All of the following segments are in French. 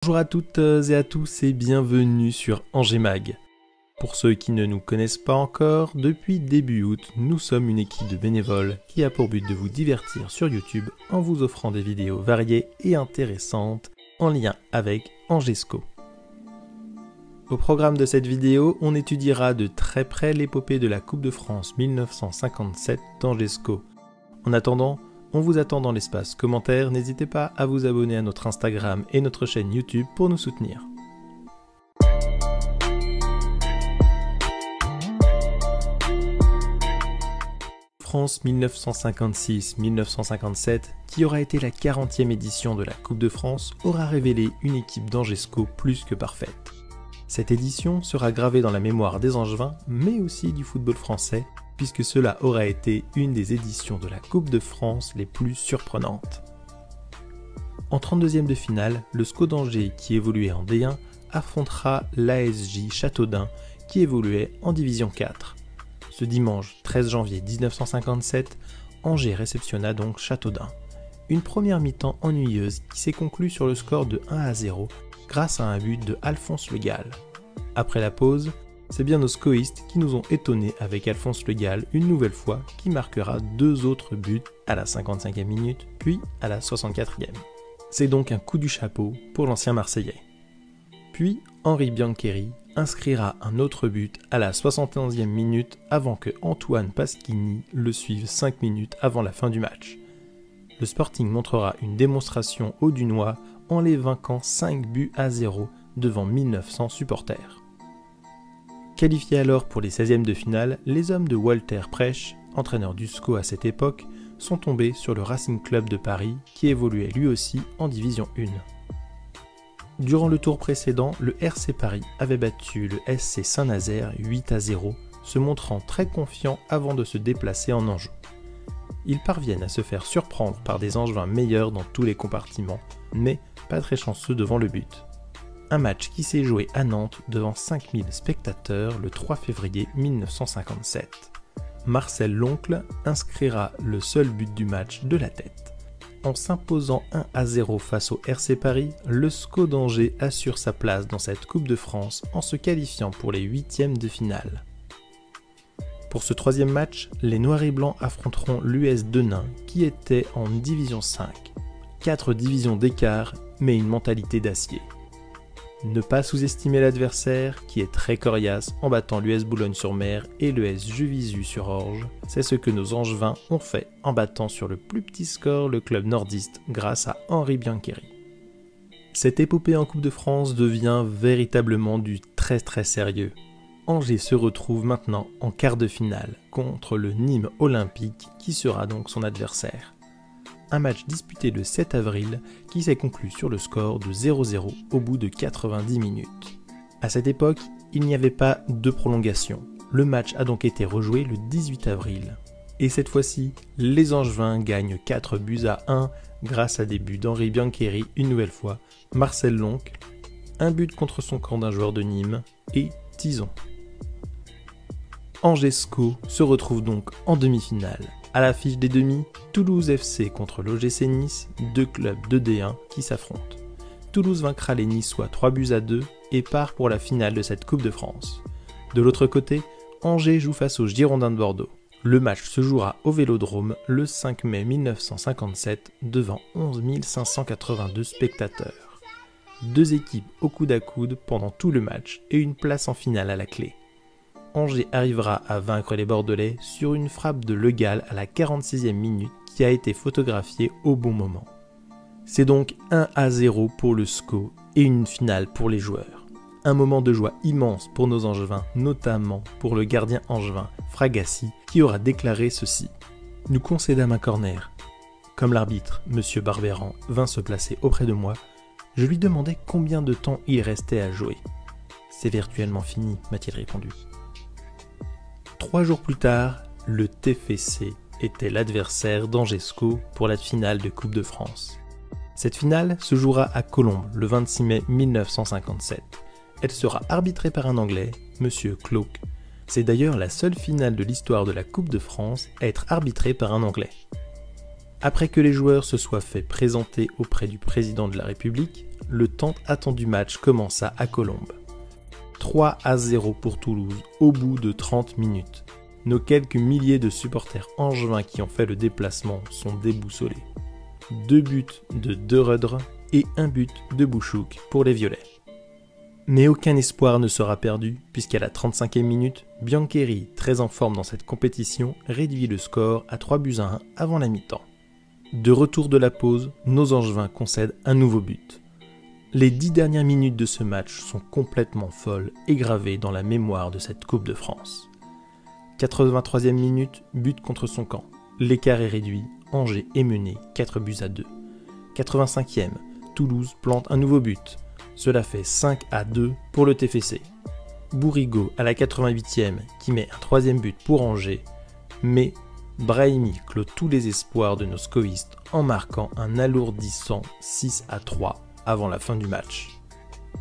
Bonjour à toutes et à tous et bienvenue sur Angers Mag. Pour ceux qui ne nous connaissent pas encore, depuis début août, nous sommes une équipe de bénévoles qui a pour but de vous divertir sur YouTube en vous offrant des vidéos variées et intéressantes en lien avec Angesco. Au programme de cette vidéo, on étudiera de très près l'épopée de la Coupe de France 1957 d'Angesco. En attendant, on vous attend dans l'espace commentaires, n'hésitez pas à vous abonner à notre Instagram et notre chaîne YouTube pour nous soutenir. France 1956-1957, qui aura été la 40e édition de la Coupe de France, aura révélé une équipe d'Angesco plus que parfaite. Cette édition sera gravée dans la mémoire des Angevins, mais aussi du football français, puisque cela aura été une des éditions de la Coupe de France les plus surprenantes. En 32e de finale, le SCO d'Angers, qui évoluait en D1, affrontera l'ASJ Châteaudun, qui évoluait en Division 4. Ce dimanche 13 janvier 1957, Angers réceptionna donc Châteaudun. Une première mi-temps ennuyeuse qui s'est conclue sur le score de 1-0 grâce à un but de Alphonse Le Gall. Après la pause, c'est bien nos scoïstes qui nous ont étonnés avec Alphonse Le Gall une nouvelle fois qui marquera deux autres buts à la 55e minute puis à la 64e. C'est donc un coup du chapeau pour l'ancien Marseillais. Puis Henri Biancheri inscrira un autre but à la 71e minute avant que Antoine Pasquini le suive 5 minutes avant la fin du match. Le Sporting montrera une démonstration aux Dunois en les vainquant 5-0 devant 1900 supporters. Qualifiés alors pour les 16e de finale, les hommes de Walter Presch, entraîneur du SCO à cette époque, sont tombés sur le Racing Club de Paris qui évoluait lui aussi en Division 1. Durant le tour précédent, le RC Paris avait battu le SC Saint-Nazaire 8-0, se montrant très confiant avant de se déplacer en Anjou. Ils parviennent à se faire surprendre par des Angevins meilleurs dans tous les compartiments, mais pas très chanceux devant le but. Un match qui s'est joué à Nantes devant 5000 spectateurs le 3 février 1957. Marcel Loncle inscrira le seul but du match de la tête. En s'imposant 1-0 face au RC Paris, le SCO d'Angers assure sa place dans cette Coupe de France en se qualifiant pour les 8e de finale. Pour ce troisième match, les Noirs et Blancs affronteront l'US Denain qui était en Division 5. 4 divisions d'écart, mais une mentalité d'acier. Ne pas sous-estimer l'adversaire, qui est très coriace en battant l'US Boulogne-sur-Mer et l'US Juvisy-sur-Orge, c'est ce que nos Angevins ont fait en battant sur le plus petit score le club nordiste grâce à Henri Biancheri. Cette épopée en Coupe de France devient véritablement du très sérieux. Angers se retrouve maintenant en quart de finale contre le Nîmes Olympique qui sera donc son adversaire. Un match disputé le 7 avril qui s'est conclu sur le score de 0-0 au bout de 90 minutes. À cette époque, il n'y avait pas de prolongation. Le match a donc été rejoué le 18 avril. Et cette fois-ci, les Angevins gagnent 4-1 grâce à des buts d'Henri Biancheri une nouvelle fois, Marcel Loncle, un but contre son camp d'un joueur de Nîmes et Tison. Angesco se retrouve donc en demi-finale. À l'affiche des demi, Toulouse FC contre l'OGC Nice, deux clubs de D1 qui s'affrontent. Toulouse vaincra les Niçois 3-2 et part pour la finale de cette Coupe de France. De l'autre côté, Angers joue face aux Girondins de Bordeaux. Le match se jouera au Vélodrome le 5 mai 1957 devant 11 582 spectateurs. Deux équipes au coude à coude pendant tout le match et une place en finale à la clé. Angers arrivera à vaincre les Bordelais sur une frappe de Le Gall à la 46e minute qui a été photographiée au bon moment. C'est donc 1-0 pour le SCO et une finale pour les joueurs. Un moment de joie immense pour nos Angevins, notamment pour le gardien angevin Fragassi qui aura déclaré ceci. Nous concédâmes un corner. Comme l'arbitre, M. Barbéran, vint se placer auprès de moi, je lui demandai combien de temps il restait à jouer. C'est virtuellement fini, m'a-t-il répondu. 3 jours plus tard, le TFC était l'adversaire d'Angesco pour la finale de Coupe de France. Cette finale se jouera à Colombes le 26 mai 1957. Elle sera arbitrée par un Anglais, M. Cloke. C'est d'ailleurs la seule finale de l'histoire de la Coupe de France à être arbitrée par un Anglais. Après que les joueurs se soient fait présenter auprès du président de la République, le tant attendu match commença à Colombes. 3-0 pour Toulouse au bout de 30 minutes. Nos quelques milliers de supporters angevins qui ont fait le déplacement sont déboussolés. 2 buts de De Rudre et 1 but de Bouchouk pour les Violets. Mais aucun espoir ne sera perdu puisqu'à la 35e minute, Biancheri, très en forme dans cette compétition, réduit le score à 3-1 avant la mi-temps. De retour de la pause, nos Angevins concèdent un nouveau but. Les 10 dernières minutes de ce match sont complètement folles et gravées dans la mémoire de cette Coupe de France. 83e minute, but contre son camp. L'écart est réduit, Angers est mené 4-2. 85e, Toulouse plante un nouveau but. Cela fait 5-2 pour le TFC. Bourigeaud à la 88e qui met un 3e but pour Angers, mais Brahimi clôt tous les espoirs de nos scoïstes en marquant un alourdissant 6-3 avant la fin du match.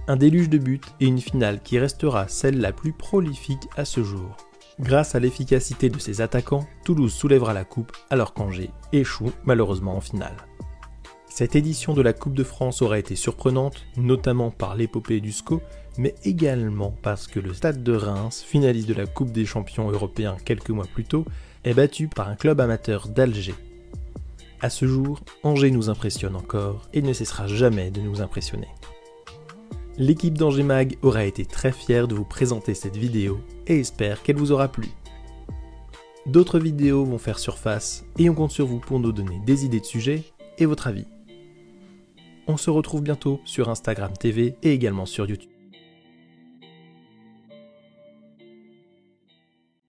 Un déluge de buts et une finale qui restera celle la plus prolifique à ce jour. Grâce à l'efficacité de ses attaquants, Toulouse soulèvera la coupe alors qu'Angers échoue malheureusement en finale. Cette édition de la Coupe de France aura été surprenante, notamment par l'épopée du SCO, mais également parce que le Stade de Reims, finaliste de la Coupe des champions européens quelques mois plus tôt, est battu par un club amateur d'Alger. À ce jour, Angers nous impressionne encore et ne cessera jamais de nous impressionner. L'équipe d'Angers Mag aura été très fière de vous présenter cette vidéo et espère qu'elle vous aura plu. D'autres vidéos vont faire surface et on compte sur vous pour nous donner des idées de sujets et votre avis. On se retrouve bientôt sur Instagram TV et également sur YouTube.